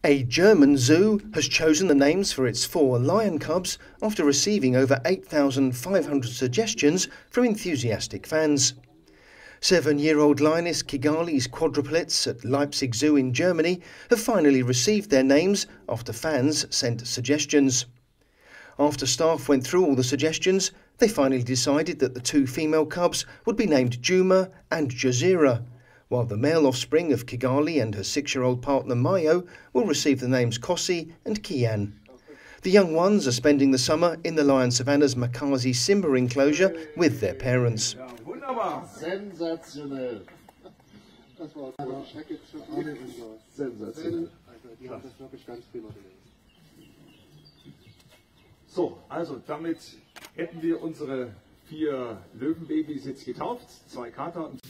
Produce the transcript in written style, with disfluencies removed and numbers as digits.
A German zoo has chosen the names for its 4 lion cubs after receiving over 8,500 suggestions from enthusiastic fans. 7-year-old lioness Kigali's quadruplets at Leipzig Zoo in Germany have finally received their names after fans sent suggestions. After staff went through all the suggestions, they finally decided that the 2 female cubs would be named Juma and Jazeera, while the male offspring of Kigali and her 6-year-old partner Mayo will receive the names Kossi and Kian. The young ones are spending the summer in the Lion Savannah's Makazi Simba enclosure with their parents. Sensationell. Das war sensationell. So, also damit hätten wir unsere 4 Löwenbabys jetzt getauft, 2 Kater und